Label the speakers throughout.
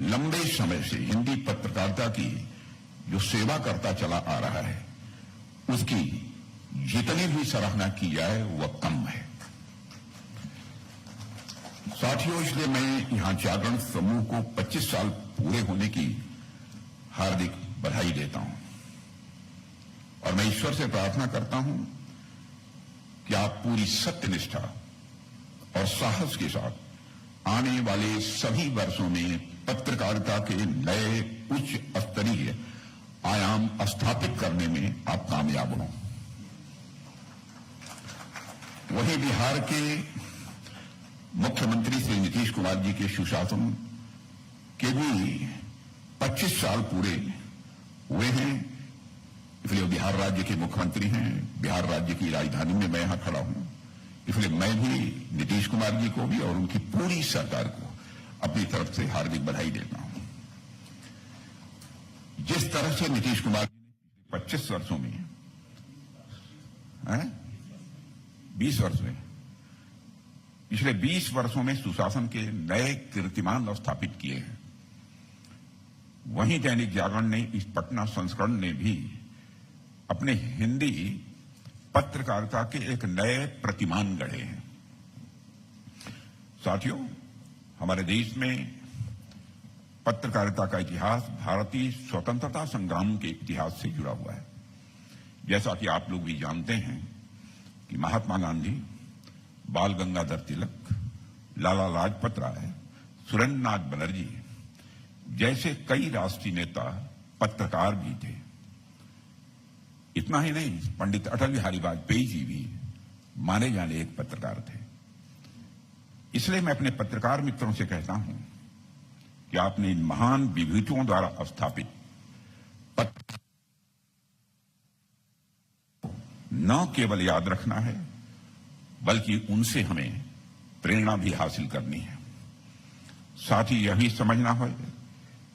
Speaker 1: लंबे समय से हिंदी पत्रकारिता की जो सेवा करता चला आ रहा है उसकी जितनी भी सराहना की जाए वह कम है। साथियों, इसलिए मैं यहां जागरण समूह को 25 साल पूरे होने की हार्दिक बधाई देता हूं और मैं ईश्वर से प्रार्थना करता हूं कि आप पूरी सत्यनिष्ठा और साहस के साथ आने वाले सभी वर्षों में पत्रकारिता के नए उच्च स्तरीय आयाम स्थापित करने में आप कामयाब हों। वहीं बिहार के मुख्यमंत्री श्री नीतीश कुमार जी के सुशासन के भी 25 साल पूरे हुए हैं, इसलिए बिहार राज्य के मुख्यमंत्री हैं। बिहार राज्य की राजधानी में मैं यहां खड़ा हूं, इसलिए मैं भी नीतीश कुमार जी को भी और उनकी पूरी सरकार को अपनी तरफ से हार्दिक बधाई देता हूं। जिस तरह से नीतीश कुमार जी ने 25 वर्षों में 20 वर्ष में पिछले 20 वर्षों में सुशासन के नए कीर्तिमान स्थापित किए हैं, वहीं दैनिक जागरण ने इस पटना संस्करण ने भी अपने हिंदी पत्रकारिता के एक नए प्रतिमान गढ़े हैं। साथियों, हमारे देश में पत्रकारिता का इतिहास भारतीय स्वतंत्रता संग्राम के इतिहास से जुड़ा हुआ है। जैसा कि आप लोग भी जानते हैं कि महात्मा गांधी, बाल गंगाधर तिलक, लाला लाजपत राय, सुरेंद्रनाथ बनर्जी जैसे कई राष्ट्रीय नेता पत्रकार भी थे। इतना ही नहीं, पंडित अटल बिहारी वाजपेयी जी भी माने जाने एक पत्रकार थे। इसलिए मैं अपने पत्रकार मित्रों से कहता हूं कि आपने इन महान विभूतियों द्वारा स्थापित पत्र न केवल याद रखना है बल्कि उनसे हमें प्रेरणा भी हासिल करनी है। साथ ही यही समझना है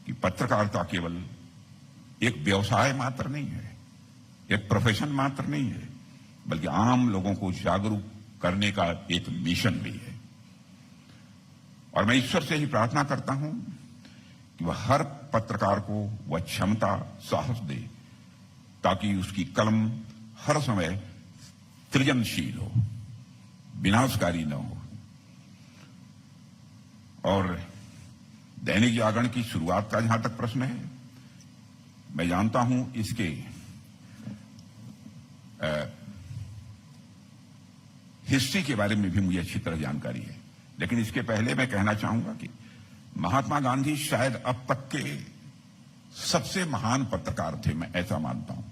Speaker 1: कि पत्रकारिता केवल एक व्यवसाय मात्र नहीं है, एक प्रोफेशन मात्र नहीं है, बल्कि आम लोगों को जागरूक करने का एक मिशन भी है। और मैं ईश्वर से ही प्रार्थना करता हूं कि वह हर पत्रकार को वह क्षमता, साहस दे ताकि उसकी कलम हर समय सृजनशील हो, विनाशकारी न हो। और दैनिक जागरण की शुरुआत का जहां तक प्रश्न है, मैं जानता हूं इसके हिस्ट्री के बारे में भी मुझे अच्छी तरह जानकारी है, लेकिन इसके पहले मैं कहना चाहूंगा कि महात्मा गांधी शायद अब तक के सबसे महान पत्रकार थे, मैं ऐसा मानता हूं।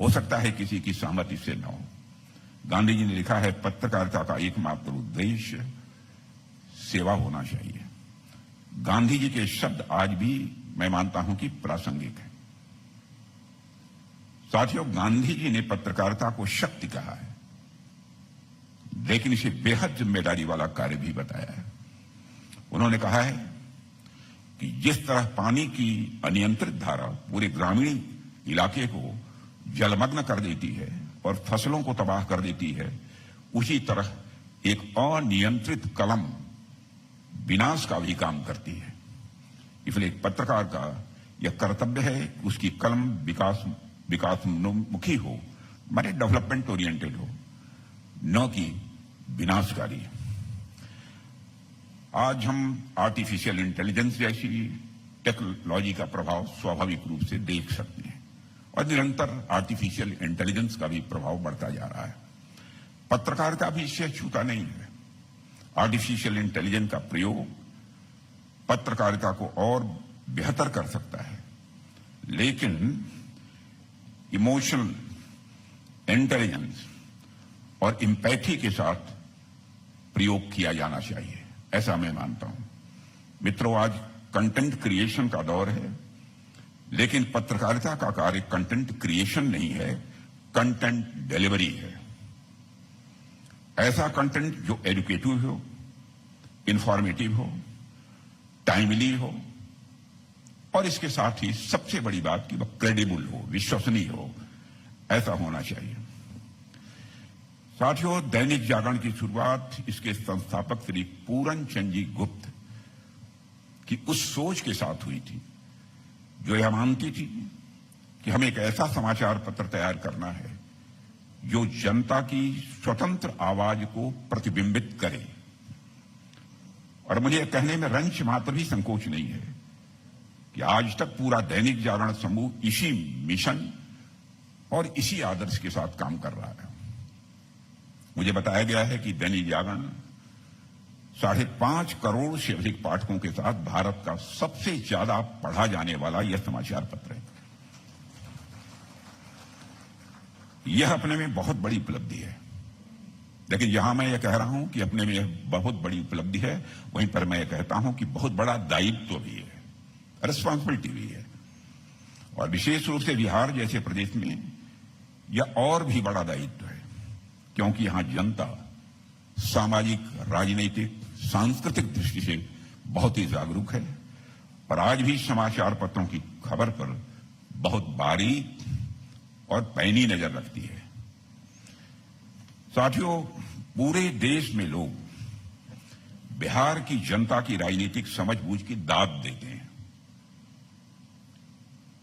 Speaker 1: हो सकता है किसी की सहमति से न हो। गांधी जी ने लिखा है, पत्रकारिता का एकमात्र उद्देश्य सेवा होना चाहिए। गांधी जी के शब्द आज भी मैं मानता हूं कि प्रासंगिक है। साथियों, गांधी जी ने पत्रकारिता को शक्ति कहा है, लेकिन इसे बेहद जिम्मेदारी वाला कार्य भी बताया है। उन्होंने कहा है कि जिस तरह पानी की अनियंत्रित धारा पूरे ग्रामीण इलाके को जलमग्न कर देती है और फसलों को तबाह कर देती है, उसी तरह एक अनियंत्रित कलम विनाश का भी काम करती है। इसलिए एक पत्रकार का यह कर्तव्य है कि उसकी कलम विकासोन्मुखी हो, माने डेवलपमेंट ओरिएंटेड हो, न कि विनाशकारी। आज हम आर्टिफिशियल इंटेलिजेंस जैसी टेक्नोलॉजी का प्रभाव स्वाभाविक रूप से देख सकते हैं और निरंतर आर्टिफिशियल इंटेलिजेंस का भी प्रभाव बढ़ता जा रहा है। पत्रकारिता भी इससे छूटा नहीं है। आर्टिफिशियल इंटेलिजेंस का प्रयोग पत्रकारिता को और बेहतर कर सकता है, लेकिन इमोशनल इंटेलिजेंस और एम्पैथी के साथ प्रयोग किया जाना चाहिए, ऐसा मैं मानता हूं। मित्रों, आज कंटेंट क्रिएशन का दौर है, लेकिन पत्रकारिता का कार्य कंटेंट क्रिएशन नहीं है, कंटेंट डिलीवरी है। ऐसा कंटेंट जो एजुकेटिव हो, इंफॉर्मेटिव हो, टाइमली हो और इसके साथ ही सबसे बड़ी बात कि वह क्रेडिबल हो, विश्वसनीय हो, ऐसा होना चाहिए। साथियों, दैनिक जागरण की शुरुआत इसके संस्थापक श्री पूरन चंद जी गुप्त कि उस सोच के साथ हुई थी जो यह मानती थी कि हमें एक ऐसा समाचार पत्र तैयार करना है जो जनता की स्वतंत्र आवाज को प्रतिबिंबित करे। और मुझे यह कहने में रंच मात्र भी संकोच नहीं है कि आज तक पूरा दैनिक जागरण समूह इसी मिशन और इसी आदर्श के साथ काम कर रहा है। मुझे बताया गया है कि दैनिक जागरण 5.5 करोड़ से अधिक पाठकों के साथ भारत का सबसे ज्यादा पढ़ा जाने वाला यह समाचार पत्र है। यह अपने में बहुत बड़ी उपलब्धि है, लेकिन यहां मैं यह कह रहा हूं कि अपने में यह बहुत बड़ी उपलब्धि है, वहीं पर मैं यह कहता हूं कि बहुत बड़ा दायित्व भी है, रिस्पॉन्सिबिलिटी भी है। और विशेष रूप से बिहार जैसे प्रदेश में यह और भी बड़ा दायित्व है, क्योंकि यहां जनता सामाजिक, राजनीतिक, सांस्कृतिक दृष्टि से बहुत ही जागरूक है और आज भी समाचार पत्रों की खबर पर बहुत बारीक और पैनी नजर रखती है। साथियों, पूरे देश में लोग बिहार की जनता की राजनीतिक समझबूझ की दाद देते हैं।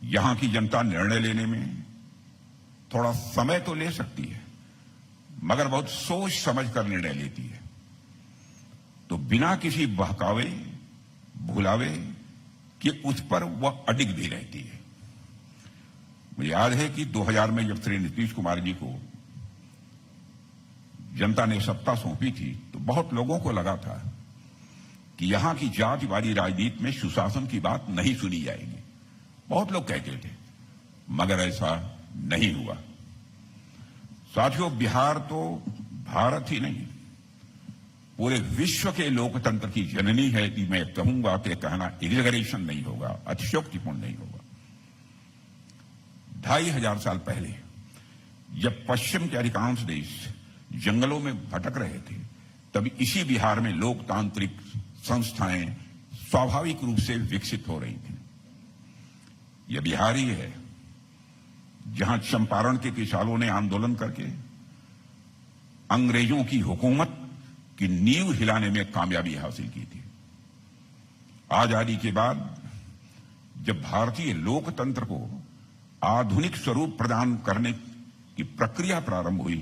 Speaker 1: यहां की जनता निर्णय लेने में थोड़ा समय तो ले सकती है, मगर बहुत सोच समझ कर निर्णय लेती है। तो बिना किसी बहकावे, भुलावे कि उस पर वह अडिग भी रहती है। मुझे याद है कि 2000 में जब श्री नीतीश कुमार जी को जनता ने सत्ता सौंपी थी तो बहुत लोगों को लगा था कि यहां की जातिवादी राजनीति में सुशासन की बात नहीं सुनी जाएगी। बहुत लोग कहते थे, मगर ऐसा नहीं हुआ। साथियों, बिहार तो भारत ही नहीं, पूरे विश्व के लोकतंत्र की जननी है कि मैं कहूंगा कि कहना एग्जैगरेशन नहीं होगा, अतिशयोक्तिपूर्ण नहीं होगा। 2500 साल पहले जब पश्चिम के अधिकांश देश जंगलों में भटक रहे थे, तब इसी बिहार में लोकतांत्रिक संस्थाएं स्वाभाविक रूप से विकसित हो रही थी। यह बिहार ही है जहां चंपारण के किसानों ने आंदोलन करके अंग्रेजों की हुकूमत की नींव हिलाने में कामयाबी हासिल की थी। आजादी के बाद जब भारतीय लोकतंत्र को आधुनिक स्वरूप प्रदान करने की प्रक्रिया प्रारंभ हुई,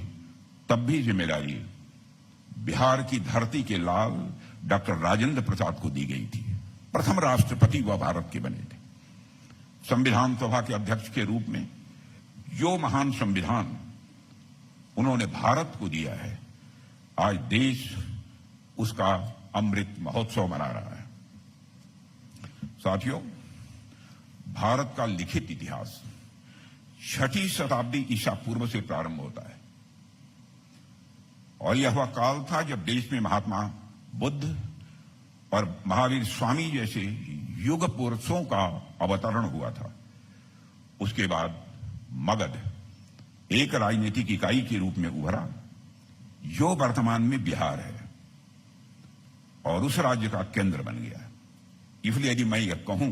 Speaker 1: तब भी जिम्मेदारी बिहार की धरती के लाल डॉक्टर राजेंद्र प्रसाद को दी गई थी। प्रथम राष्ट्रपति वह भारत के बने थे। संविधान सभा के अध्यक्ष के रूप में जो महान संविधान उन्होंने भारत को दिया है, आज देश उसका अमृत महोत्सव मना रहा है। साथियों, भारत का लिखित इतिहास 6ठी शताब्दी ईसा पूर्व से प्रारंभ होता है और यह वह काल था जब देश में महात्मा बुद्ध और महावीर स्वामी जैसे युग पुरुषों का अवतरण हुआ था। उसके बाद मगध एक राजनीतिक इकाई के रूप में उभरा जो वर्तमान में बिहार है और उस राज्य का केंद्र बन गया। इसलिए यदि मैं यह कहूं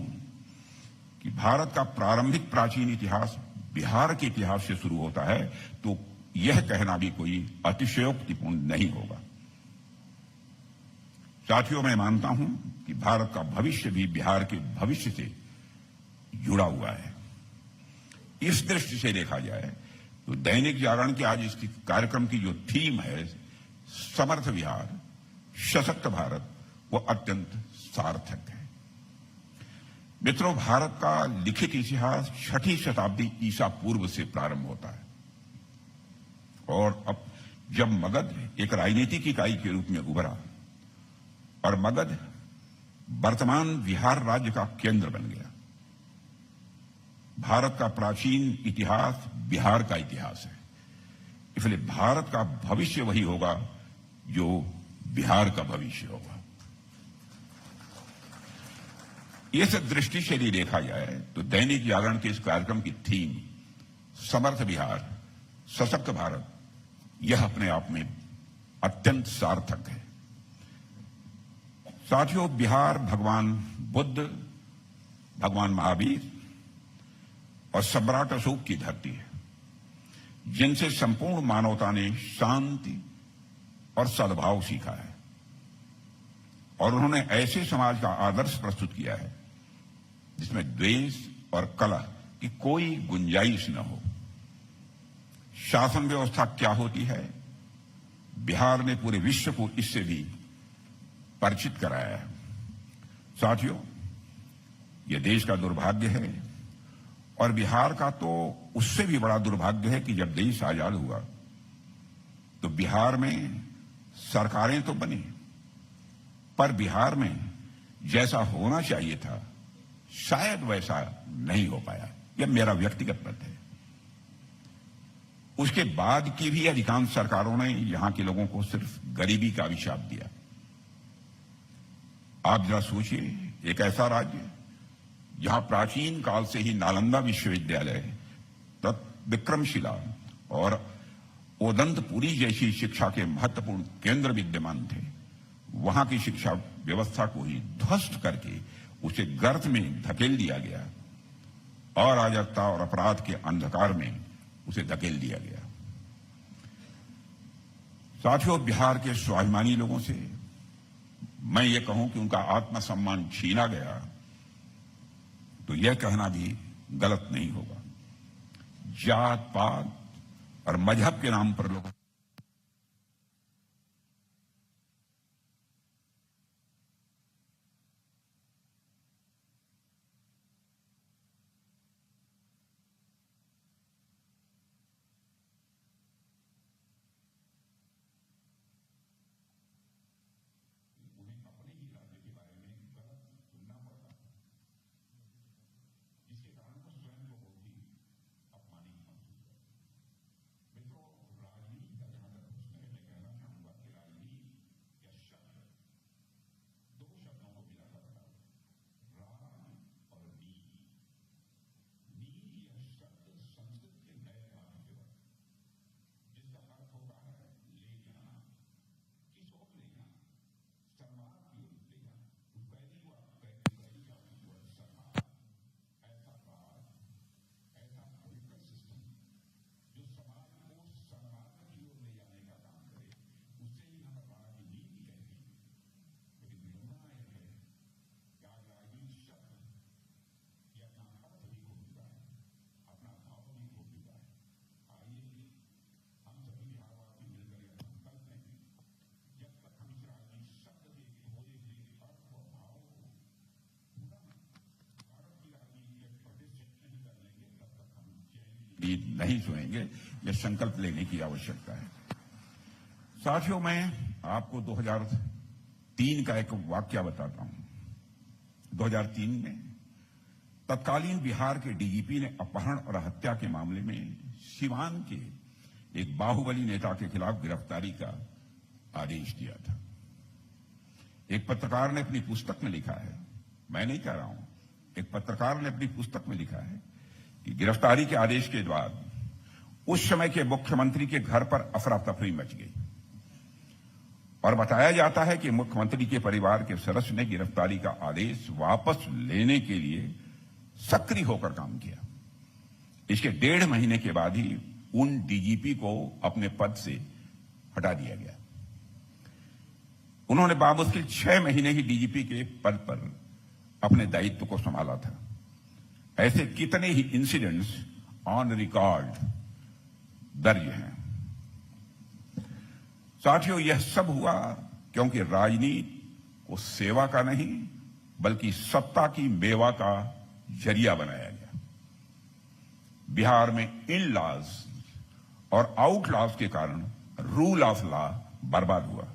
Speaker 1: कि भारत का प्रारंभिक प्राचीन इतिहास बिहार के इतिहास से शुरू होता है, तो यह कहना भी कोई अतिशयोक्तिपूर्ण नहीं होगा। साथियों, मैं मानता हूं कि भारत का भविष्य भी बिहार के भविष्य से जुड़ा हुआ है। इस दृष्टि से देखा जाए तो दैनिक जागरण के आज इसकी कार्यक्रम की जो थीम है, समर्थ बिहार, सशक्त भारत, वो अत्यंत सार्थक है। मित्रों, भारत का लिखित इतिहास 6ठी शताब्दी ईसा पूर्व से प्रारंभ होता है और अब जब मगध एक राजनीतिक इकाई के रूप में उभरा और मगध वर्तमान बिहार राज्य का केंद्र बन गया, भारत का प्राचीन इतिहास बिहार का इतिहास है। इसलिए भारत का भविष्य वही होगा जो बिहार का भविष्य होगा। इस दृष्टि से यदि देखा जाए तो दैनिक जागरण के इस कार्यक्रम की थीम समर्थ बिहार, सशक्त भारत, यह अपने आप में अत्यंत सार्थक है। साथियों, बिहार भगवान बुद्ध, भगवान महावीर और सम्राट अशोक की धरती है, जिनसे संपूर्ण मानवता ने शांति और सद्भाव सीखा है और उन्होंने ऐसे समाज का आदर्श प्रस्तुत किया है जिसमें द्वेष और कलह की कोई गुंजाइश न हो। शासन व्यवस्था क्या होती है, बिहार ने पूरे विश्व को इससे भी परिचित कराया है। साथियों, यह देश का दुर्भाग्य है और बिहार का तो उससे भी बड़ा दुर्भाग्य है कि जब देश आजाद हुआ तो बिहार में सरकारें तो बनी, पर बिहार में जैसा होना चाहिए था शायद वैसा नहीं हो पाया। यह मेरा व्यक्तिगत मत है। उसके बाद की भी अधिकांश सरकारों ने यहां के लोगों को सिर्फ गरीबी का अभिशाप दिया। आप जरा सोचिए, एक ऐसा राज्य जहां प्राचीन काल से ही नालंदा विश्वविद्यालय, विक्रमशिला और ओदंतपुरी जैसी शिक्षा के महत्वपूर्ण केंद्र विद्यमान थे, वहां की शिक्षा व्यवस्था को ही ध्वस्त करके उसे गर्त में धकेल दिया गया, अराजकता और अपराध के अंधकार में उसे धकेल दिया गया। साथियों, बिहार के स्वाभिमानी लोगों से मैं ये कहूं कि उनका आत्मसम्मान छीना गया तो यह कहना भी गलत नहीं होगा। जात पात और मजहब के नाम पर लोग नहीं सुनेंगे। यह संकल्प लेने की आवश्यकता है। साथियों, मैं आपको 2003 का एक वाकया बताता हूं। 2003 में तत्कालीन बिहार के डीजीपी ने अपहरण और हत्या के मामले में सिवान के एक बाहुबली नेता के खिलाफ गिरफ्तारी का आदेश दिया था। एक पत्रकार ने अपनी पुस्तक में लिखा है, मैं नहीं कह रहा हूं, एक पत्रकार ने अपनी पुस्तक में लिखा है कि गिरफ्तारी के आदेश के बाद उस समय के मुख्यमंत्री के घर पर अफरा तफरी मच गई और बताया जाता है कि मुख्यमंत्री के परिवार के सदस्य ने गिरफ्तारी का आदेश वापस लेने के लिए सक्रिय होकर काम किया। इसके 1.5 महीने के बाद ही उन डीजीपी को अपने पद से हटा दिया गया। उन्होंने बामुश्किल 6 महीने ही डीजीपी के पद पर अपने दायित्व को संभाला था। ऐसे कितने ही इंसिडेंट्स ऑन रिकॉर्ड दर्ज हैं। साथियों, यह सब हुआ क्योंकि राजनीति को सेवा का नहीं बल्कि सत्ता की मेवा का जरिया बनाया गया। बिहार में इन लॉज और आउट लॉज के कारण रूल ऑफ लॉ बर्बाद हुआ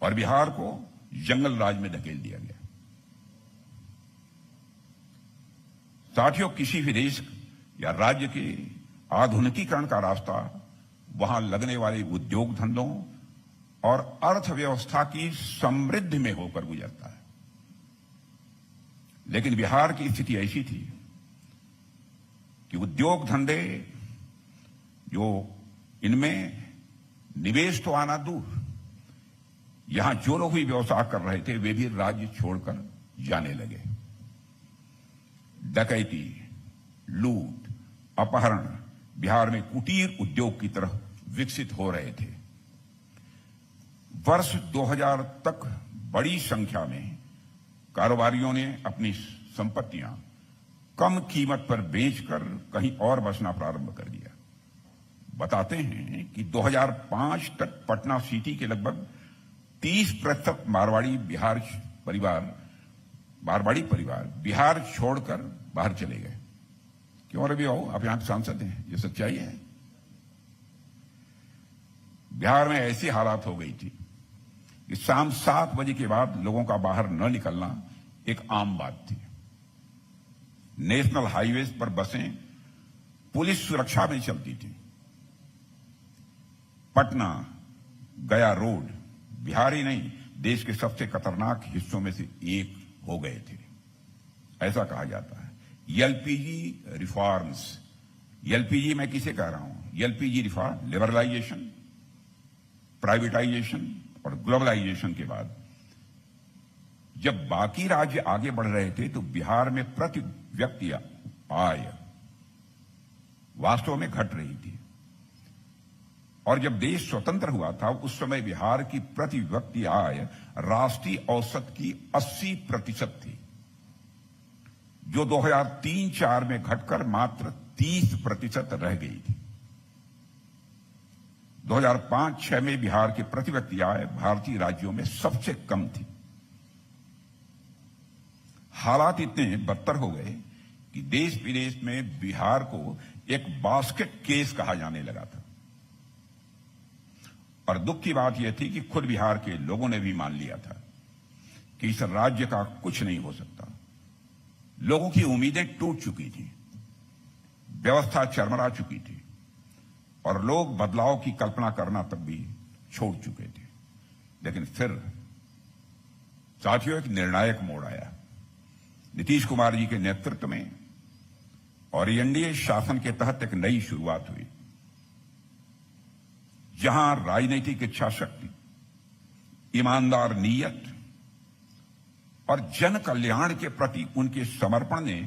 Speaker 1: और बिहार को जंगल राज में धकेल दिया गया। साथियों, किसी भी देश या राज्य के आधुनिकीकरण का रास्ता वहां लगने वाले उद्योग धंधों और अर्थव्यवस्था की समृद्धि में होकर गुजरता है। लेकिन बिहार की स्थिति ऐसी थी कि उद्योग धंधे जो इनमें निवेश तो आना दूर, यहां जो लोग भी व्यवसाय कर रहे थे वे भी राज्य छोड़कर जाने लगे। डकैती, लूट, अपहरण बिहार में कुटीर उद्योग की तरह विकसित हो रहे थे। वर्ष 2000 तक बड़ी संख्या में कारोबारियों ने अपनी संपत्तियां कम कीमत पर बेचकर कहीं और बसना प्रारंभ कर दिया। बताते हैं कि 2005 तक पटना सिटी के लगभग 30% मारवाड़ी परिवार बिहार छोड़कर बाहर चले गए। क्यों रवि बाबू, आप यहां के सांसद हैं, ये सच्चाई है। बिहार में ऐसी हालात हो गई थी कि शाम 7 बजे के बाद लोगों का बाहर न निकलना एक आम बात थी। नेशनल हाईवेज पर बसें पुलिस सुरक्षा में चलती थी। पटना गया रोड बिहार ही नहीं, देश के सबसे खतरनाक हिस्सों में से एक हो गए थे, ऐसा कहा जाता है। एलपीजी रिफॉर्म्स, एलपीजी मैं किसे कह रहा हूं? एलपीजी रिफॉर्म, लिबरलाइजेशन, प्राइवेटाइजेशन और ग्लोबलाइजेशन के बाद जब बाकी राज्य आगे बढ़ रहे थे तो बिहार में प्रति व्यक्ति आय वास्तव में घट रही थी। और जब देश स्वतंत्र हुआ था उस समय बिहार की प्रति व्यक्ति आय राष्ट्रीय औसत की 80% थी, जो 2003-04 में घटकर मात्र 30% रह गई थी। 2005-06 में बिहार की प्रति व्यक्ति आय भारतीय राज्यों में सबसे कम थी। हालात इतने बदतर हो गए कि देश विदेश में बिहार को एक बास्केट केस कहा जाने लगा था। और दुख की बात यह थी कि खुद बिहार के लोगों ने भी मान लिया था कि इस राज्य का कुछ नहीं हो सकता। लोगों की उम्मीदें टूट चुकी थी, व्यवस्था चरमरा चुकी थी और लोग बदलाव की कल्पना करना तक भी छोड़ चुके थे। लेकिन फिर साथियों, एक निर्णायक मोड़ आया। नीतीश कुमार जी के नेतृत्व में और एनडीए शासन के तहत एक नई शुरुआत हुई, जहां राजनीतिक इच्छा शक्ति, ईमानदार नीयत और जन कल्याण के प्रति उनके समर्पण ने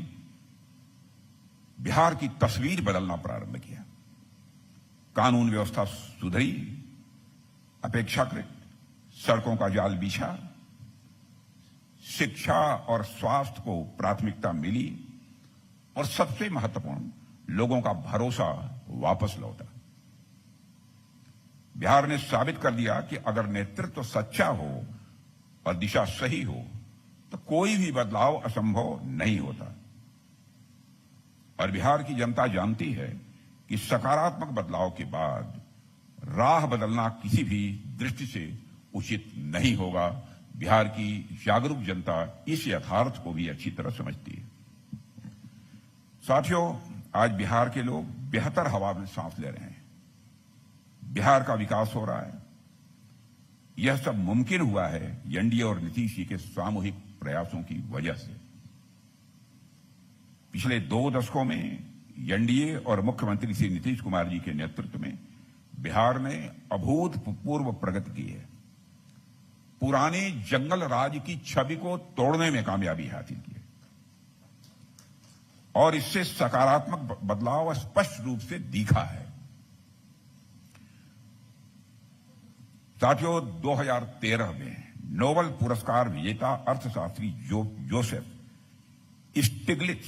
Speaker 1: बिहार की तस्वीर बदलना प्रारंभ किया। कानून व्यवस्था सुधरी, अपेक्षाकृत सड़कों का जाल बिछा, शिक्षा और स्वास्थ्य को प्राथमिकता मिली और सबसे महत्वपूर्ण, लोगों का भरोसा वापस लौटा। बिहार ने साबित कर दिया कि अगर नेतृत्व सच्चा हो और दिशा सही हो तो कोई भी बदलाव असंभव नहीं होता। और बिहार की जनता जानती है कि सकारात्मक बदलाव के बाद राह बदलना किसी भी दृष्टि से उचित नहीं होगा। बिहार की जागरूक जनता इस यथार्थ को भी अच्छी तरह समझती है। साथियों, आज बिहार के लोग बेहतर हवा में सांस ले रहे हैं। बिहार का विकास हो रहा है। यह सब मुमकिन हुआ है एनडीए और नीतीश जी के सामूहिक प्रयासों की वजह से। पिछले 2 दशकों में एनडीए और मुख्यमंत्री श्री नीतीश कुमार जी के नेतृत्व में बिहार ने अभूतपूर्व प्रगति की है। पुराने जंगल राज की छवि को तोड़ने में कामयाबी हासिल की है और इससे सकारात्मक बदलाव स्पष्ट रूप से दिखा है। साथियों, 2013 में नोबेल पुरस्कार विजेता अर्थशास्त्री जोसेफ स्टिग्लिट्ज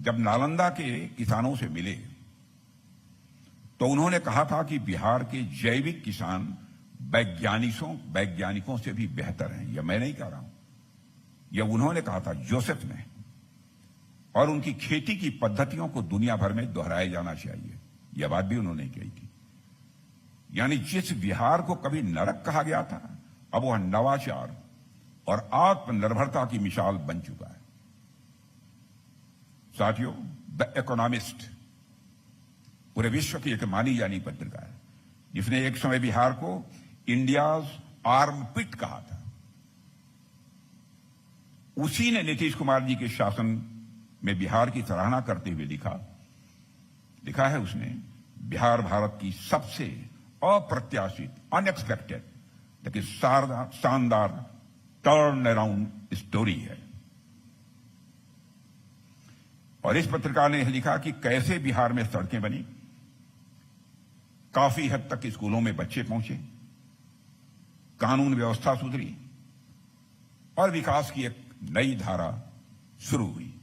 Speaker 1: जब नालंदा के किसानों से मिले तो उन्होंने कहा था कि बिहार के जैविक किसान वैज्ञानिकों से भी बेहतर हैं। यह मैं नहीं कह रहा हूं, यह उन्होंने कहा था, जोसेफ ने। और उनकी खेती की पद्धतियों को दुनिया भर में दोहराया जाना चाहिए, यह बात भी उन्होंने कही थी। यानी जिस बिहार को कभी नरक कहा गया था, अब वह नवाचार और आत्मनिर्भरता की मिसाल बन चुका है। साथियों, द इकोनॉमिस्ट पूरे विश्व की एक मानी जानी पत्रिका है, जिसने एक समय बिहार को इंडियाज आर्मपिट कहा था। उसी ने नीतीश कुमार जी के शासन में बिहार की सराहना करते हुए लिखा है उसने, बिहार भारत की सबसे अप्रत्याशित, अनएक्सपेक्टेड लेकिन शानदार टर्न अराउंड स्टोरी है। और इस पत्रिका ने लिखा कि कैसे बिहार में सड़कें बनी, काफी हद तक स्कूलों में बच्चे पहुंचे, कानून व्यवस्था सुधरी और विकास की एक नई धारा शुरू हुई।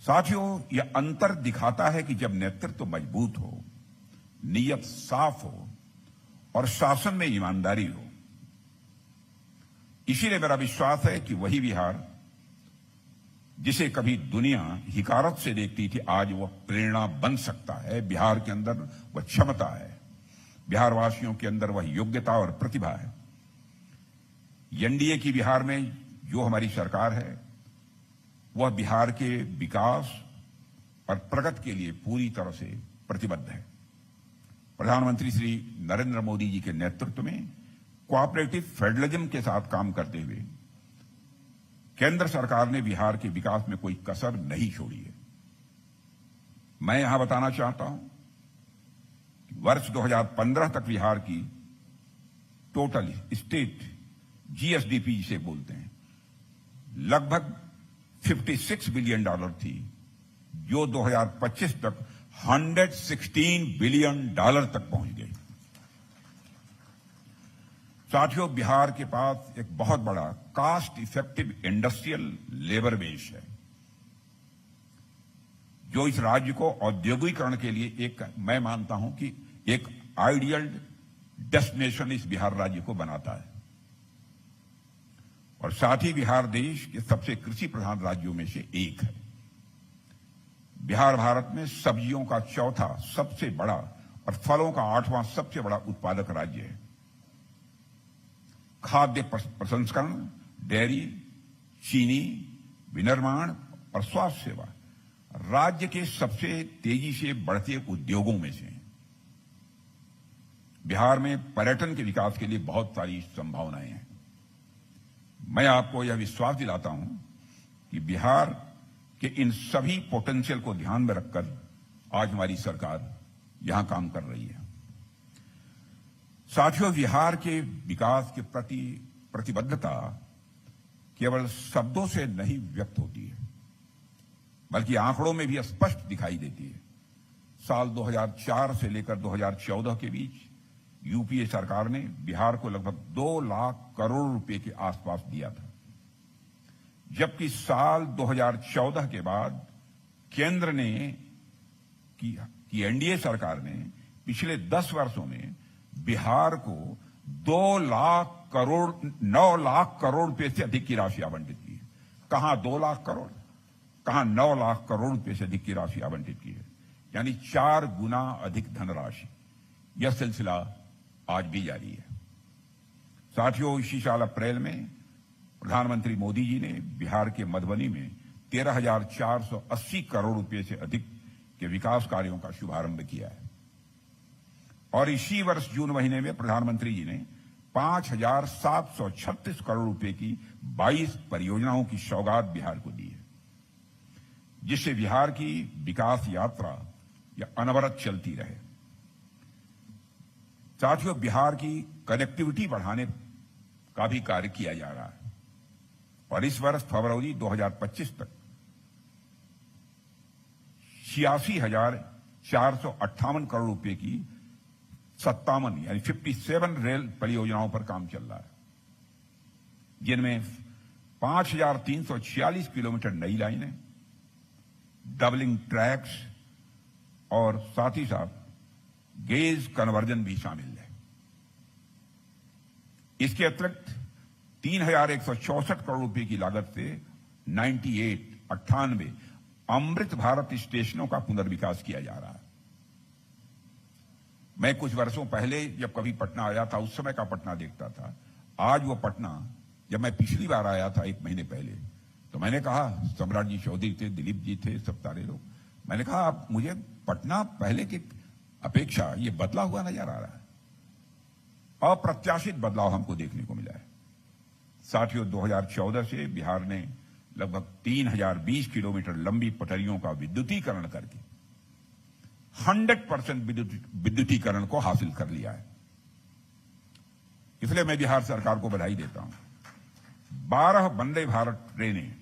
Speaker 1: साथियों, यह अंतर दिखाता है कि जब नेतृत्व मजबूत हो, नीयत साफ हो और शासन में ईमानदारी हो, इसीलिए मेरा विश्वास है कि वही बिहार जिसे कभी दुनिया हिकारत से देखती थी, आज वह प्रेरणा बन सकता है। बिहार के अंदर वह क्षमता है, बिहारवासियों के अंदर वह योग्यता और प्रतिभा है। एनडीए की बिहार में जो हमारी सरकार है, वह बिहार के विकास और प्रगति के लिए पूरी तरह से प्रतिबद्ध है। प्रधानमंत्री श्री नरेंद्र मोदी जी के नेतृत्व में कोऑपरेटिव फेडरलिज्म के साथ काम करते हुए केंद्र सरकार ने बिहार के विकास में कोई कसर नहीं छोड़ी है। मैं यहां बताना चाहता हूं कि वर्ष 2015 तक बिहार की टोटल स्टेट जीएसडीपी जिसे बोलते हैं, लगभग $56 बिलियन थी, जो 2025 तक $116 बिलियन तक पहुंच गई। साथियों, बिहार के पास एक बहुत बड़ा cost effective industrial labour base है, जो इस राज्य को औद्योगिकरण के लिए एक, मैं मानता हूं कि एक आइडियल डेस्टिनेशन इस बिहार राज्य को बनाता है। और साथ ही बिहार देश के सबसे कृषि प्रधान राज्यों में से एक है। बिहार भारत में सब्जियों का चौथा सबसे बड़ा और फलों का 8वां सबसे बड़ा उत्पादक राज्य है। खाद्य प्रसंस्करण, डेयरी, चीनी, विनिर्माण और स्वास्थ्य सेवा राज्य के सबसे तेजी से बढ़ते उद्योगों में से हैं। बिहार में पर्यटन के विकास के लिए बहुत सारी संभावनाएं हैं। मैं आपको यह विश्वास दिलाता हूं कि बिहार के इन सभी पोटेंशियल को ध्यान में रखकर आज हमारी सरकार यहां काम कर रही है। साथियों, बिहार के विकास के प्रति प्रतिबद्धता केवल शब्दों से नहीं व्यक्त होती है, बल्कि आंकड़ों में भी स्पष्ट दिखाई देती है। साल 2004 से लेकर 2014 के बीच यूपीए सरकार ने बिहार को लगभग 2 लाख करोड़ रुपए के आसपास दिया था, जबकि साल 2014 के बाद केंद्र ने की एनडीए सरकार ने पिछले 10 वर्षों में बिहार को 9 लाख करोड़ रुपए से अधिक की राशि आवंटित की है। कहां 2 लाख करोड़, कहां 9 लाख करोड़ रुपए से अधिक की राशि आवंटित की है, यानी 4 गुना अधिक धनराशि। यह सिलसिला आज भी जारी है। साथियों, इसी साल अप्रैल में प्रधानमंत्री मोदी जी ने बिहार के मधुबनी में 13,480 करोड़ रुपए से अधिक के विकास कार्यों का शुभारंभ किया है। और इसी वर्ष जून महीने में प्रधानमंत्री जी ने 5,736 करोड़ रुपए की 22 परियोजनाओं की सौगात बिहार को दी है, जिससे बिहार की विकास यात्रा यह अनवरत चलती रहे। साथियों, बिहार की कनेक्टिविटी बढ़ाने का भी कार्य किया जा रहा है और इस वर्ष फरवरी 2025 तक 86,458 करोड़ रुपए की 57 यानी 57 रेल परियोजनाओं पर काम चल रहा है, जिनमें 5,346 किलोमीटर नई लाइनें, डबलिंग ट्रैक्स और साथ ही साथ गेज कन्वर्जन भी शामिल है। इसके अतिरिक्त 3,164 करोड़ रुपए की लागत से 98 अमृत भारत स्टेशनों का पुनर्विकास किया जा रहा है। मैं कुछ वर्षों पहले जब कभी पटना आया था, उस समय का पटना देखता था। आज वो पटना, जब मैं पिछली बार आया था 1 महीने पहले, तो मैंने कहा, सम्राट जी चौधरी थे, दिलीप जी थे, सब सारे लोग, मैंने कहा आप मुझे पटना पहले की अपेक्षा ये बदला हुआ नजर आ रहा है। अप्रत्याशित बदलाव हमको देखने को मिला है। साथियों, 2014 से बिहार ने लगभग 3,020 किलोमीटर लंबी पटरियों का विद्युतीकरण करके 100% विद्युतीकरण को हासिल कर लिया है। इसलिए मैं बिहार सरकार को बधाई देता हूं। 12 वंदे भारत ट्रेनें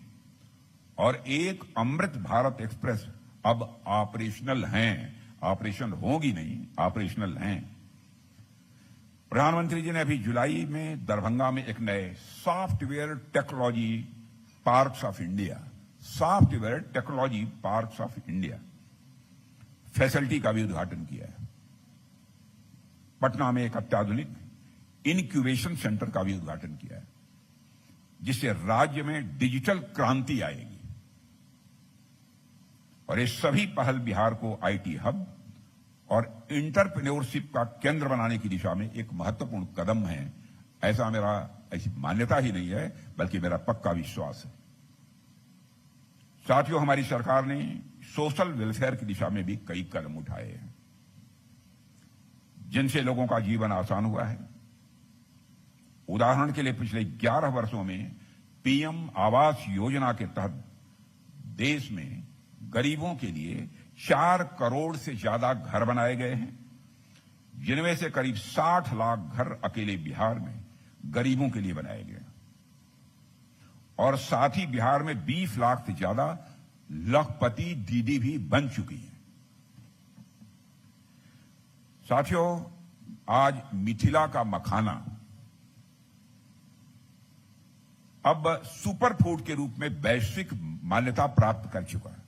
Speaker 1: और 1 अमृत भारत एक्सप्रेस अब ऑपरेशनल हैं। ऑपरेशन होगी नहीं, ऑपरेशनल हैं। प्रधानमंत्री जी ने अभी जुलाई में दरभंगा में एक नए software technology parks of India facility का भी उद्घाटन किया है। पटना में एक अत्याधुनिक इनक्यूबेशन सेंटर का भी उद्घाटन किया है, जिससे राज्य में डिजिटल क्रांति आएगी। और ये सभी पहल बिहार को आईटी हब और इंटरप्रेन्योरशिप का केंद्र बनाने की दिशा में एक महत्वपूर्ण कदम है। ऐसी मान्यता ही नहीं है, बल्कि मेरा पक्का विश्वास है। साथियों, हमारी सरकार ने सोशल वेलफेयर की दिशा में भी कई कदम उठाए हैं, जिनसे लोगों का जीवन आसान हुआ है। उदाहरण के लिए पिछले 11 वर्षों में पीएम आवास योजना के तहत देश में गरीबों के लिए 4 करोड़ से ज्यादा घर बनाए गए हैं, जिनमें से करीब 60 लाख घर अकेले बिहार में गरीबों के लिए बनाए गए। और साथ ही बिहार में 20 लाख से ज्यादा लखपति दीदी भी बन चुकी हैं। साथियों, आज मिथिला का मखाना अब सुपर फूड के रूप में वैश्विक मान्यता प्राप्त कर चुका है।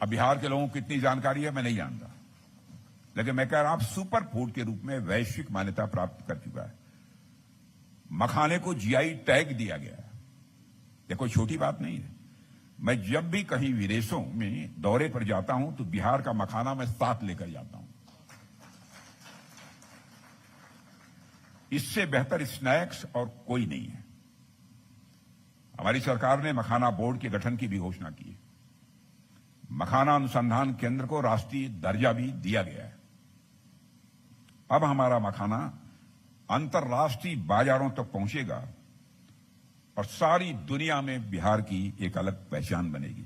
Speaker 1: अब बिहार के लोगों को कितनी जानकारी है मैं नहीं जानता, लेकिन मैं कह रहा हूं सुपर फूड के रूप में वैश्विक मान्यता प्राप्त कर चुका है। मखाने को जीआई टैग दिया गया है। यह कोई छोटी बात नहीं है। मैं जब भी कहीं विदेशों में दौरे पर जाता हूं तो बिहार का मखाना मैं साथ लेकर जाता हूं। इससे बेहतर स्नैक्स और कोई नहीं है। हमारी सरकार ने मखाना बोर्ड के गठन की भी घोषणा की है। मखाना अनुसंधान केंद्र को राष्ट्रीय दर्जा भी दिया गया है। अब हमारा मखाना अंतर्राष्ट्रीय बाजारों तक पहुंचेगा और सारी दुनिया में बिहार की एक अलग पहचान बनेगी।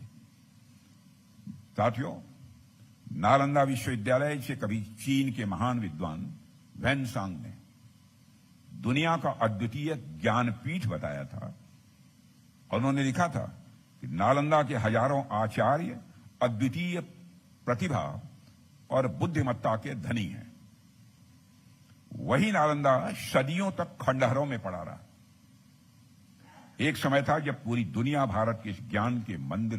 Speaker 1: साथियों, नालंदा विश्वविद्यालय से कभी चीन के महान विद्वान वैनसांग ने दुनिया का अद्वितीय ज्ञानपीठ बताया था। उन्होंने लिखा था कि नालंदा के हजारों आचार्य अद्वितीय प्रतिभा और बुद्धिमत्ता के धनी हैं। वही नालंदा सदियों तक खंडहरों में पड़ा रहा। एक समय था जब पूरी दुनिया भारत के इस ज्ञान के मंदिर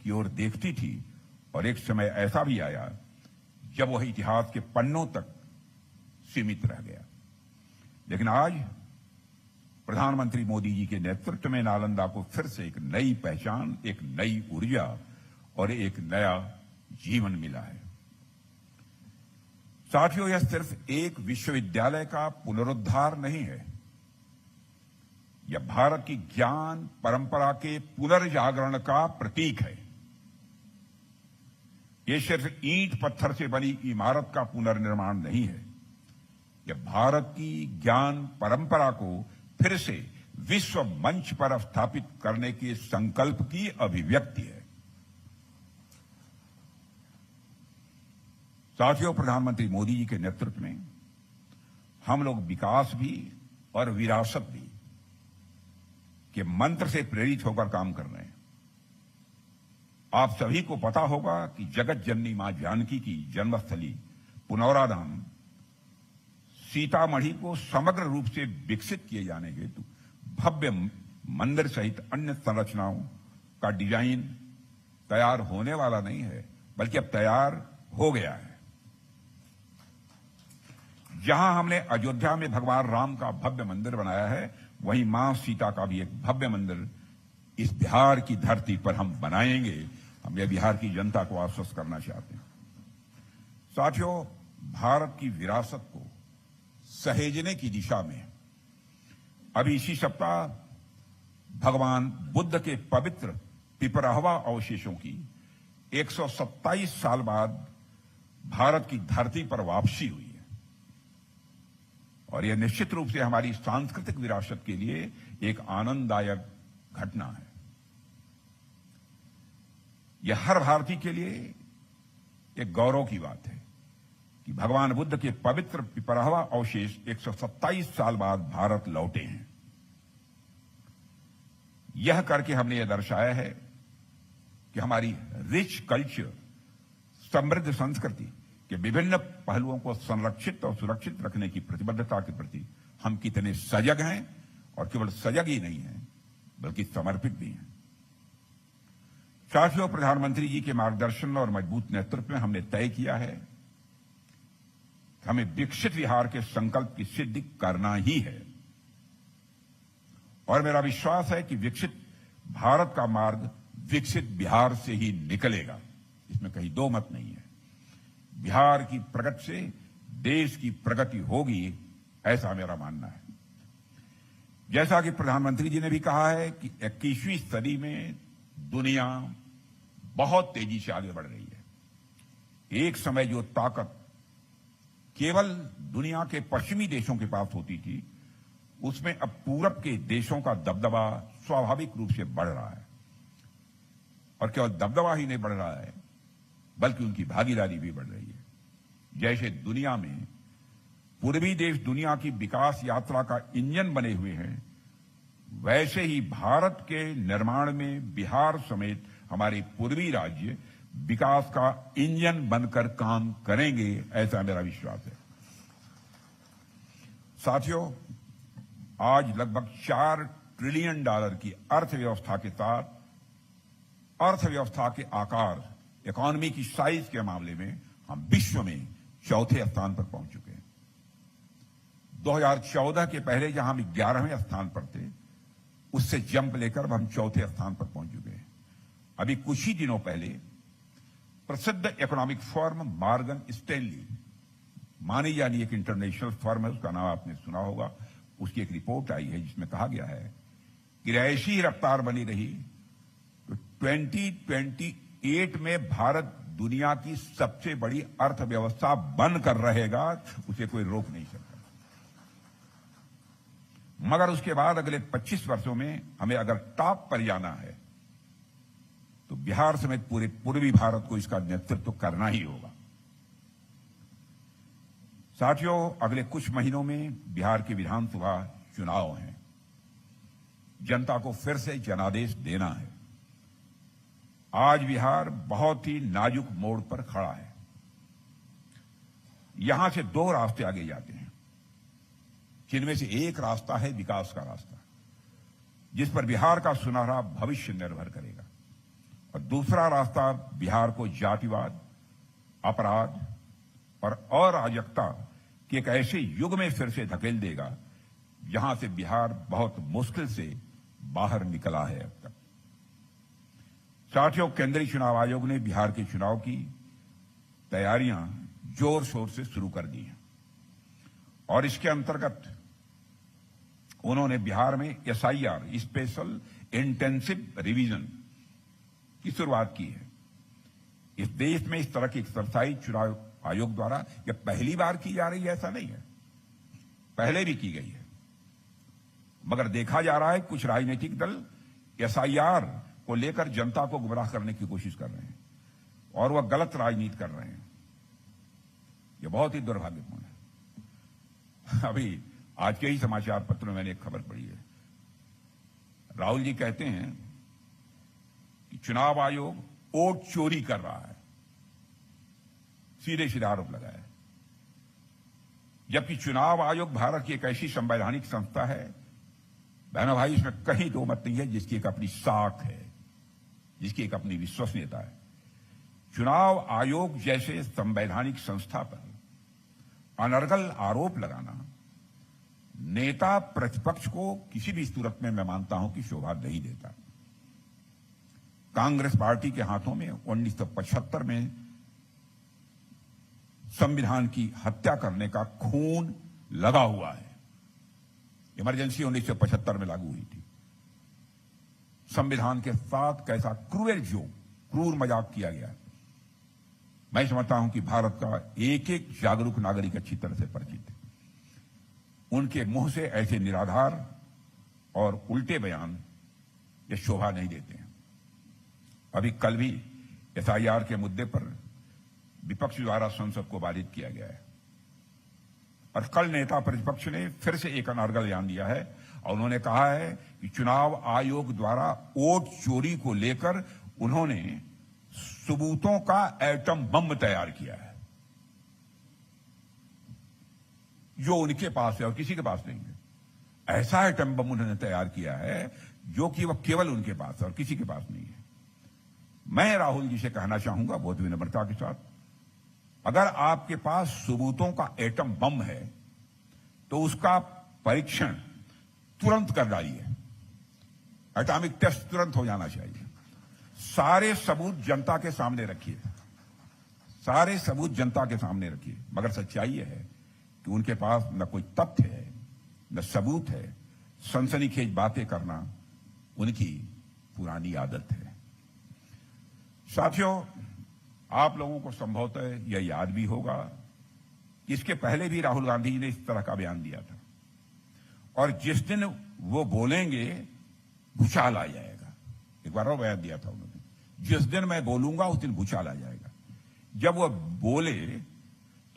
Speaker 1: की ओर देखती थी, और एक समय ऐसा भी आया जब वह इतिहास के पन्नों तक सीमित रह गया। लेकिन आज प्रधानमंत्री मोदी जी के नेतृत्व में नालंदा को फिर से एक नई पहचान, एक नई ऊर्जा और एक नया जीवन मिला है। साथियों, यह सिर्फ एक विश्वविद्यालय का पुनरुद्धार नहीं है, यह भारत की ज्ञान परंपरा के पुनर्जागरण का प्रतीक है। यह सिर्फ ईंट पत्थर से बनी इमारत का पुनर्निर्माण नहीं है, यह भारत की ज्ञान परंपरा को फिर से विश्व मंच पर स्थापित करने के संकल्प की अभिव्यक्ति है। साथियों, प्रधानमंत्री मोदी जी के नेतृत्व में हम लोग विकास भी और विरासत भी के मंत्र से प्रेरित होकर काम कर रहे हैं। आप सभी को पता होगा कि जगत जननी मां जानकी की जन्मस्थली पुनौरा धाम सीतामढ़ी को समग्र रूप से विकसित किए जाने हेतु भव्य मंदिर सहित अन्य संरचनाओं का डिजाइन तैयार होने वाला नहीं है, बल्कि अब तैयार हो गया है। जहां हमने अयोध्या में भगवान राम का भव्य मंदिर बनाया है, वहीं मां सीता का भी एक भव्य मंदिर इस बिहार की धरती पर हम बनाएंगे। हम यह बिहार की जनता को आश्वस्त करना चाहते हैं। साथियों, भारत की विरासत को सहेजने की दिशा में अभी इसी सप्ताह भगवान बुद्ध के पवित्र पिपराहवा अवशेषों की 127 साल बाद भारत की धरती पर वापसी हुई है, और यह निश्चित रूप से हमारी सांस्कृतिक विरासत के लिए एक आनंददायक घटना है। यह हर भारतीय के लिए एक गौरव की बात है कि भगवान बुद्ध के पवित्र पिपराहवा अवशेष 127 साल बाद भारत लौटे हैं। यह करके हमने यह दर्शाया है कि हमारी रिच कल्चर, समृद्ध संस्कृति कि विभिन्न पहलुओं को संरक्षित और सुरक्षित रखने की प्रतिबद्धता के प्रति हम कितने सजग हैं, और केवल सजग ही नहीं हैं बल्कि समर्पित भी हैं। साथियों, प्रधानमंत्री जी के मार्गदर्शन और मजबूत नेतृत्व में हमने तय किया है कि हमें विकसित बिहार के संकल्प की सिद्धि करना ही है, और मेरा विश्वास है कि विकसित भारत का मार्ग विकसित बिहार से ही निकलेगा। इसमें कहीं दो मत नहीं है। बिहार की प्रगति से देश की प्रगति होगी, ऐसा मेरा मानना है। जैसा कि प्रधानमंत्री जी ने भी कहा है कि 21वीं सदी में दुनिया बहुत तेजी से आगे बढ़ रही है। एक समय जो ताकत केवल दुनिया के पश्चिमी देशों के पास होती थी, उसमें अब पूरब के देशों का दबदबा स्वाभाविक रूप से बढ़ रहा है, और केवल दबदबा ही नहीं बढ़ रहा है बल्कि उनकी भागीदारी भी बढ़ रही है। जैसे दुनिया में पूर्वी देश दुनिया की विकास यात्रा का इंजन बने हुए हैं, वैसे ही भारत के निर्माण में बिहार समेत हमारे पूर्वी राज्य विकास का इंजन बनकर काम करेंगे, ऐसा मेरा विश्वास है। साथियों, आज लगभग $4 ट्रिलियन की अर्थव्यवस्था के साथ अर्थव्यवस्था के आकार, इकोनॉमी की साइज के मामले में हम विश्व में चौथे स्थान पर पहुंच चुके हैं। 2014 के पहले जहां हम 11वें स्थान पर थे, उससे जंप लेकर हम चौथे स्थान पर पहुंच चुके हैं। अभी कुछ ही दिनों पहले प्रसिद्ध इकोनॉमिक फर्म मॉर्गन स्टैनली, मानी जानी एक इंटरनेशनल फर्म है, उसका नाम आपने सुना होगा, उसकी एक रिपोर्ट आई है जिसमें कहा गया है कि ऐसी रफ्तार बनी रही तो 2028 में भारत दुनिया की सबसे बड़ी अर्थव्यवस्था बनकर रहेगा, उसे कोई रोक नहीं सकता। मगर उसके बाद अगले 25 वर्षों में हमें अगर टॉप पर जाना है तो बिहार समेत पूरे पूर्वी भारत को इसका नेतृत्व करना ही होगा। साथियों, अगले कुछ महीनों में बिहार के विधानसभा चुनाव हैं। जनता को फिर से जनादेश देना है। आज बिहार बहुत ही नाजुक मोड़ पर खड़ा है। यहां से दो रास्ते आगे जाते हैं, जिनमें से एक रास्ता है विकास का रास्ता, जिस पर बिहार का सुनहरा भविष्य निर्भर करेगा, और दूसरा रास्ता बिहार को जातिवाद, अपराध और अराजकता के एक ऐसे युग में फिर से धकेल देगा जहां से बिहार बहुत मुश्किल से बाहर निकला है अब तक। साथियों, केंद्रीय चुनाव आयोग ने बिहार के चुनाव की तैयारियां जोर शोर से शुरू कर दी हैं, और इसके अंतर्गत उन्होंने बिहार में SIR, स्पेशल इंटेंसिव रिवीजन की शुरुआत की है। इस देश में इस तरह की एक्सरसाइज चुनाव आयोग द्वारा यह पहली बार की जा रही है, ऐसा नहीं है, पहले भी की गई है। मगर देखा जा रहा है कुछ राजनीतिक दल SIR को लेकर जनता को गुमराह करने की कोशिश कर रहे हैं, और वह गलत राजनीति कर रहे हैं। यह बहुत ही दुर्भाग्यपूर्ण है। अभी आज के ही समाचार पत्र में मैंने एक खबर पढ़ी है। राहुल जी कहते हैं कि चुनाव आयोग वोट चोरी कर रहा है, सीधे सीधे आरोप लगाया है, जबकि चुनाव आयोग भारत की एक ऐसी संवैधानिक संस्था है, बहनों भाई, इसमें कहीं दो मत नहीं है, जिसकी एक अपनी साख है, जिसकी एक अपनी विश्वसनीयता है। चुनाव आयोग जैसे संवैधानिक संस्था पर अनर्गल आरोप लगाना नेता प्रतिपक्ष को किसी भी सूरत में, मैं मानता हूं कि शोभा नहीं देता। कांग्रेस पार्टी के हाथों में 1975 में संविधान की हत्या करने का खून लगा हुआ है। इमरजेंसी 1975 में लागू हुई थी। संविधान के साथ कैसा क्रूर मजाक किया गया। मैं समझता हूं कि भारत का एक एक जागरूक नागरिक अच्छी तरह से परिचित है। उनके मुंह से ऐसे निराधार और उल्टे बयान ये शोभा नहीं देते हैं। अभी कल भी SIR के मुद्दे पर विपक्ष द्वारा संसद को बाधित किया गया है, और कल नेता प्रतिपक्ष ने फिर से एक अनर्गल बयान दिया है, और उन्होंने कहा है कि चुनाव आयोग द्वारा वोट चोरी को लेकर उन्होंने सबूतों का एटम बम तैयार किया है। जो उनके पास है और किसी के पास नहीं है। ऐसा एटम बम उन्होंने तैयार किया है जो कि वह केवल उनके पास है और किसी के पास नहीं है। मैं राहुल जी से कहना चाहूंगा बहुत विनम्रता के साथ, अगर आपके पास सबूतों का एटम बम है तो उसका परीक्षण तुरंत कर डालिए। एटॉमिक टेस्ट तुरंत हो जाना चाहिए। सारे सबूत जनता के सामने रखिए, सारे सबूत जनता के सामने रखिए। मगर सच्चाई यह है कि उनके पास न कोई तथ्य है न सबूत है। सनसनीखेज बातें करना उनकी पुरानी आदत है। साथियों, आप लोगों को संभवतः यह याद भी होगा कि इसके पहले भी राहुल गांधी जी ने इस तरह का बयान दिया था, और जिस दिन वो बोलेंगे भूचाल आ जाएगा। एक बार और बयान दिया था उन्होंने, जिस दिन मैं बोलूंगा उस दिन भूचाल आ जाएगा। जब वो बोले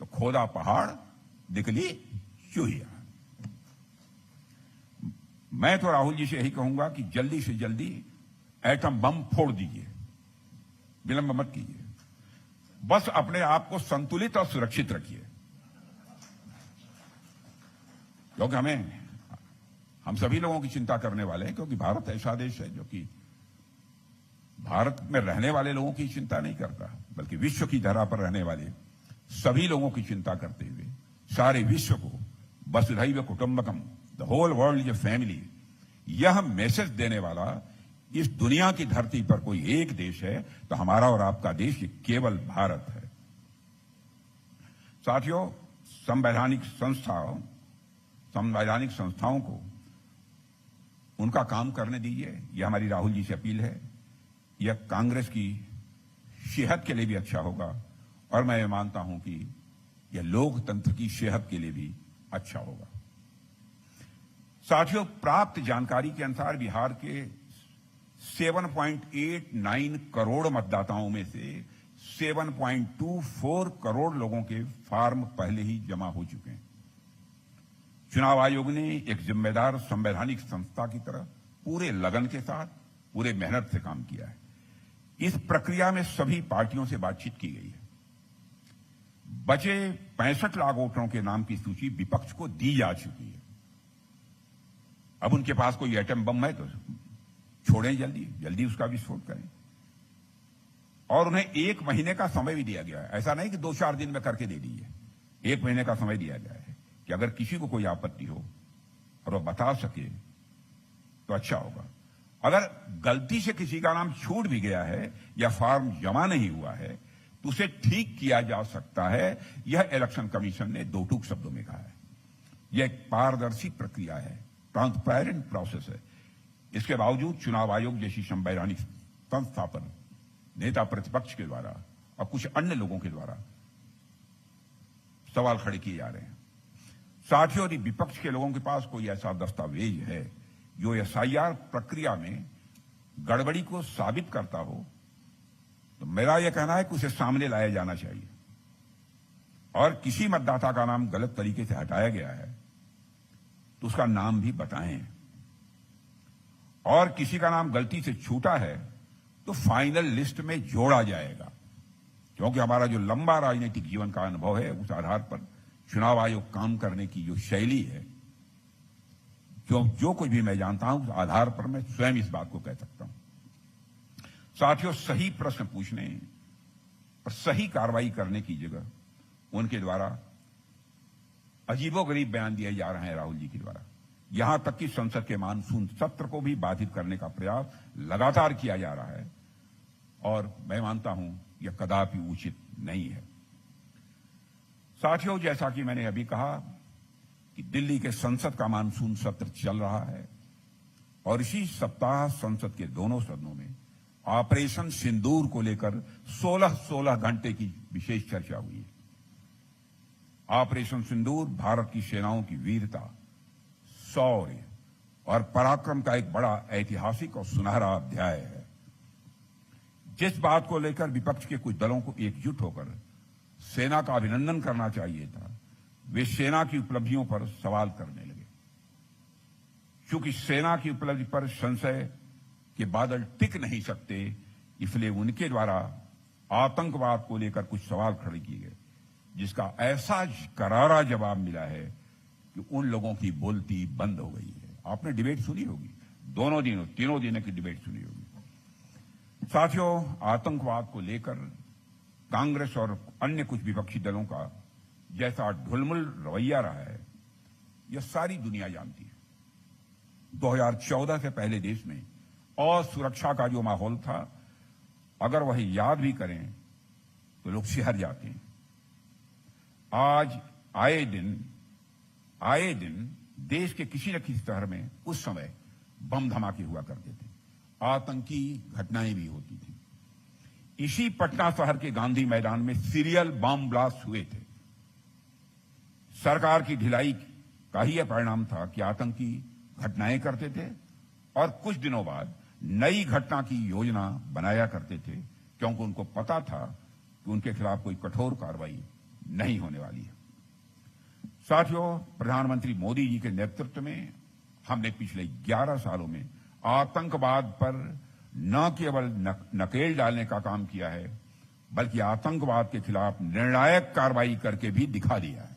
Speaker 1: तो खोदा पहाड़ निकली चूहिया। मैं तो राहुल जी से यही कहूंगा कि जल्दी से जल्दी एटम बम फोड़ दीजिए, विलंब मत कीजिए। बस अपने आप को संतुलित और सुरक्षित रखिए, क्योंकि हम सभी लोगों की चिंता करने वाले हैं। क्योंकि भारत ऐसा देश है जो कि भारत में रहने वाले लोगों की चिंता नहीं करता, बल्कि विश्व की धरा पर रहने वाले सभी लोगों की चिंता करते हुए सारे विश्व को वसुधैव कुटुंबकम, the whole world is a family, यह मैसेज देने वाला इस दुनिया की धरती पर कोई एक देश है तो हमारा और आपका देश ये केवल भारत है। साथियों, संवैधानिक संस्थाओं को उनका काम करने दीजिए, यह हमारी राहुल जी से अपील है। यह कांग्रेस की सेहत के लिए भी अच्छा होगा, और मैं ये मानता हूं कि यह लोकतंत्र की सेहत के लिए भी अच्छा होगा। साथियों, प्राप्त जानकारी के अनुसार बिहार के 7.89 करोड़ मतदाताओं में से 7.24 करोड़ लोगों के फॉर्म पहले ही जमा हो चुके हैं। चुनाव आयोग ने एक जिम्मेदार संवैधानिक संस्था की तरह पूरे लगन के साथ, पूरे मेहनत से काम किया है। इस प्रक्रिया में सभी पार्टियों से बातचीत की गई है। बचे 65 लाख वोटरों के नाम की सूची विपक्ष को दी जा चुकी है। अब उनके पास कोई एटम बम है तो छोड़ें, जल्दी उसका विस्फोट करें। और उन्हें 1 महीने का समय भी दिया गया है। ऐसा नहीं कि 2-4 दिन में करके दे दीजिए। 1 महीने का समय दिया गया है कि अगर किसी को कोई आपत्ति हो और वह बता सके तो अच्छा होगा। अगर गलती से किसी का नाम छूट भी गया है या फॉर्म जमा नहीं हुआ है तो उसे ठीक किया जा सकता है। यह इलेक्शन कमीशन ने 2 टूक शब्दों में कहा है। यह एक पारदर्शी प्रक्रिया है, ट्रांसपेरेंट प्रोसेस है। इसके बावजूद चुनाव आयोग जैसी संवैधानिक संस्था पर नेता प्रतिपक्ष के द्वारा और कुछ अन्य लोगों के द्वारा सवाल खड़े किए जा रहे हैं। साथियों, यदि विपक्ष के लोगों के पास कोई ऐसा दस्तावेज है जो एसआईआर प्रक्रिया में गड़बड़ी को साबित करता हो तो मेरा यह कहना है कि उसे सामने लाया जाना चाहिए। और किसी मतदाता का नाम गलत तरीके से हटाया गया है तो उसका नाम भी बताएं। और किसी का नाम गलती से छूटा है तो फाइनल लिस्ट में जोड़ा जाएगा। क्योंकि हमारा जो लंबा राजनीतिक जीवन का अनुभव है उस आधार पर चुनाव आयोग काम करने की जो शैली है, जो कुछ भी मैं जानता हूं उस आधार पर मैं स्वयं इस बात को कह सकता हूं। साथियों, सही प्रश्न पूछने और सही कार्रवाई करने की जगह उनके द्वारा अजीबोगरीब बयान दिए जा रहे हैं राहुल जी के द्वारा। यहां तक कि संसद के मानसून सत्र को भी बाधित करने का प्रयास लगातार किया जा रहा है, और मैं मानता हूं यह कदापि उचित नहीं है। साथियों, जैसा कि मैंने अभी कहा कि दिल्ली के संसद का मानसून सत्र चल रहा है, और इसी सप्ताह संसद के दोनों सदनों में ऑपरेशन सिंदूर को लेकर 16 घंटे की विशेष चर्चा हुई है। ऑपरेशन सिंदूर भारत की सेनाओं की वीरता, शौर्य और पराक्रम का एक बड़ा ऐतिहासिक और सुनहरा अध्याय है। जिस बात को लेकर विपक्ष के कुछ दलों को एकजुट होकर सेना का अभिनंदन करना चाहिए था, वे सेना की उपलब्धियों पर सवाल करने लगे। चूंकि सेना की उपलब्धि पर संशय के बादल टिक नहीं सकते, इसलिए उनके द्वारा आतंकवाद को लेकर कुछ सवाल खड़े किए गए, जिसका ऐसा करारा जवाब मिला है कि उन लोगों की बोलती बंद हो गई है। आपने डिबेट सुनी होगी, तीनों दिनों की डिबेट सुनी होगी। साथियों, आतंकवाद को लेकर कांग्रेस और अन्य कुछ विपक्षी दलों का जैसा ढुलमुल रवैया रहा है, यह सारी दुनिया जानती है। 2014 से पहले देश में असुरक्षा का जो माहौल था, अगर वह याद भी करें तो लोग सिहर जाते हैं। आज आए दिन देश के किसी न किसी शहर में उस समय बम धमाके हुआ करते थे, आतंकी घटनाएं भी होती थी। इसी पटना शहर के गांधी मैदान में सीरियल बम ब्लास्ट हुए थे। सरकार की ढिलाई का ही यह परिणाम था कि आतंकी घटनाएं करते थे और कुछ दिनों बाद नई घटना की योजना बनाया करते थे, क्योंकि उनको पता था कि उनके खिलाफ कोई कठोर कार्रवाई नहीं होने वाली है। साथियों, प्रधानमंत्री मोदी जी के नेतृत्व में हमने पिछले 11 सालों में आतंकवाद पर न केवल नकेल डालने का काम किया है, बल्कि आतंकवाद के खिलाफ निर्णायक कार्रवाई करके भी दिखा दिया है।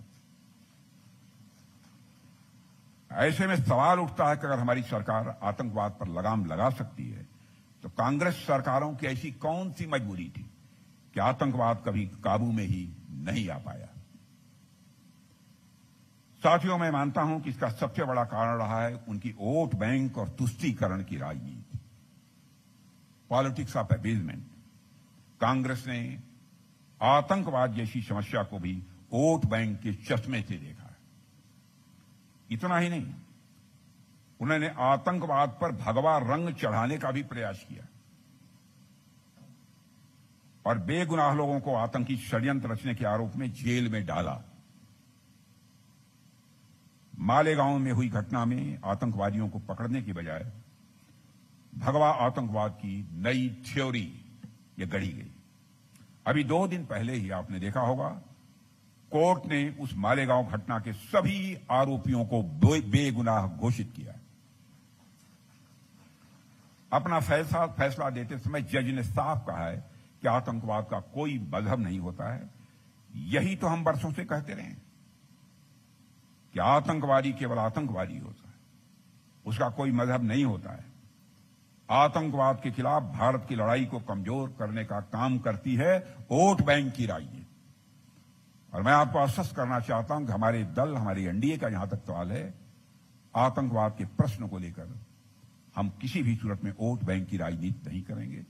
Speaker 1: ऐसे में सवाल उठता है कि अगर हमारी सरकार आतंकवाद पर लगाम लगा सकती है, तो कांग्रेस सरकारों की ऐसी कौन सी मजबूरी थी कि आतंकवाद कभी काबू में ही नहीं आ पाया। साथियों, मैं मानता हूं कि इसका सबसे बड़ा कारण रहा है उनकी वोट बैंक और तुष्टीकरण की राजनीति, पॉलिटिक्स ऑफ अपीजमेंट। कांग्रेस ने आतंकवाद जैसी समस्या को भी वोट बैंक के चश्मे से देखा है। इतना ही नहीं, उन्होंने आतंकवाद पर भगवा रंग चढ़ाने का भी प्रयास किया और बेगुनाह लोगों को आतंकी षड्यंत्र रचने के आरोप में जेल में डाला। मालेगांव में हुई घटना में आतंकवादियों को पकड़ने की बजाय भगवा आतंकवाद की नई थ्योरी ये गढ़ी गई। अभी 2 दिन पहले ही आपने देखा होगा, कोर्ट ने उस मालेगांव घटना के सभी आरोपियों को बेगुनाह घोषित किया। अपना फैसला देते समय जज ने साफ कहा है कि आतंकवाद का कोई मजहब नहीं होता है। यही तो हम वर्षों से कहते रहे कि आतंकवादी केवल आतंकवादी होता है, उसका कोई मजहब नहीं होता है। आतंकवाद के खिलाफ भारत की लड़ाई को कमजोर करने का काम करती है वोट बैंक की राजनीति। और मैं आपको आश्वस्त करना चाहता हूं कि हमारे दल, हमारी एनडीए का जहां तक सवाल है, आतंकवाद के प्रश्न को लेकर हम किसी भी सूरत में वोट बैंक की राजनीति नहीं करेंगे।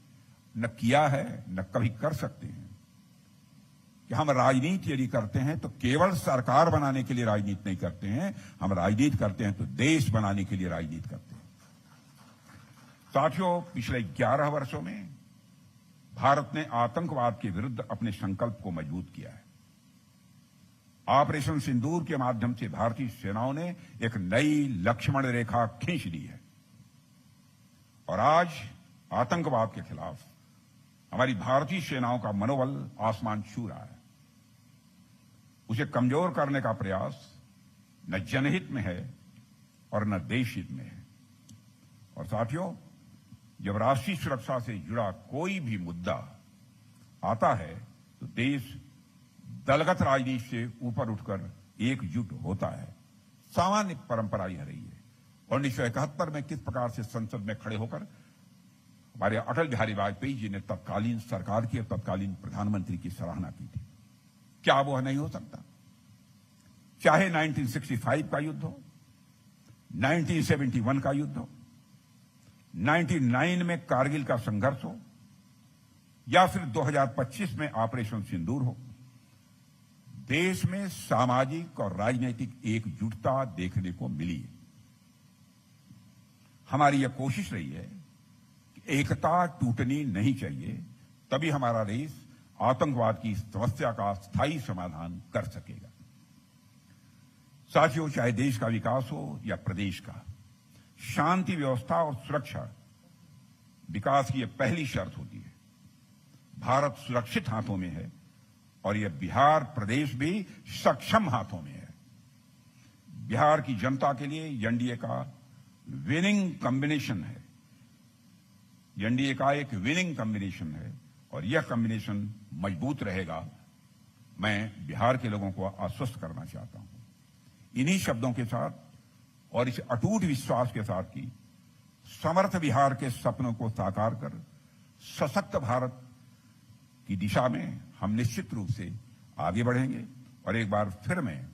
Speaker 1: न किया है, न कभी कर सकते हैं। कि हम राजनीति यदि करते हैं तो केवल सरकार बनाने के लिए राजनीति नहीं करते हैं, हम राजनीति करते हैं तो देश बनाने के लिए राजनीति करते हैं। साथियों, पिछले 11 वर्षों में भारत ने आतंकवाद के विरुद्ध अपने संकल्प को मजबूत किया है। ऑपरेशन सिंदूर के माध्यम से भारतीय सेनाओं ने एक नई लक्ष्मण रेखा खींच दी है और आज आतंकवाद के खिलाफ हमारी भारतीय सेनाओं का मनोबल आसमान छू रहा है। उसे कमजोर करने का प्रयास न जनहित में है और न देशहित में है। और साथियों, जब राष्ट्रीय सुरक्षा से जुड़ा कोई भी मुद्दा आता है तो देश दलगत राजनीति से ऊपर उठकर एकजुट होता है। सामान्य परंपरा यह रही है। 1971 में किस प्रकार से संसद में खड़े होकर हमारे अटल बिहारी वाजपेयी जी ने तत्कालीन सरकार की और तत्कालीन प्रधानमंत्री की सराहना की थी, क्या वो नहीं हो सकता? चाहे 1965 का युद्ध हो, 1971 का युद्ध हो, 99 में कारगिल का संघर्ष हो या फिर 2025 में ऑपरेशन सिंदूर हो, देश में सामाजिक और राजनीतिक एकजुटता देखने को मिली है। हमारी यह कोशिश रही है कि एकता टूटनी नहीं चाहिए, तभी हमारा देश आतंकवाद की समस्या का स्थायी समाधान कर सकेगा। साथियों, चाहे देश का विकास हो या प्रदेश का, शांति व्यवस्था और सुरक्षा विकास की यह पहली शर्त होती है। भारत सुरक्षित हाथों में है और यह बिहार प्रदेश भी सक्षम हाथों में है। बिहार की जनता के लिए एनडीए का विनिंग कॉम्बिनेशन है। एनडीए का एक विनिंग कॉम्बिनेशन है और यह इन्हीं शब्दों के साथ और इस अटूट विश्वास के साथ कि समर्थ बिहार के सपनों को साकार कर सशक्त भारत की दिशा में हम निश्चित रूप से आगे बढ़ेंगे। और एक बार फिर मैं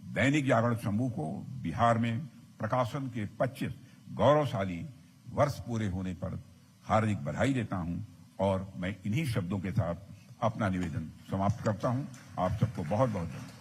Speaker 1: दैनिक जागरण समूह को बिहार में प्रकाशन के 25 गौरवशाली वर्ष पूरे होने पर हार्दिक बधाई देता हूं और मैं इन्हीं शब्दों के साथ अपना निवेदन समाप्त करता हूं। आप सबको बहुत बहुत धन्यवाद।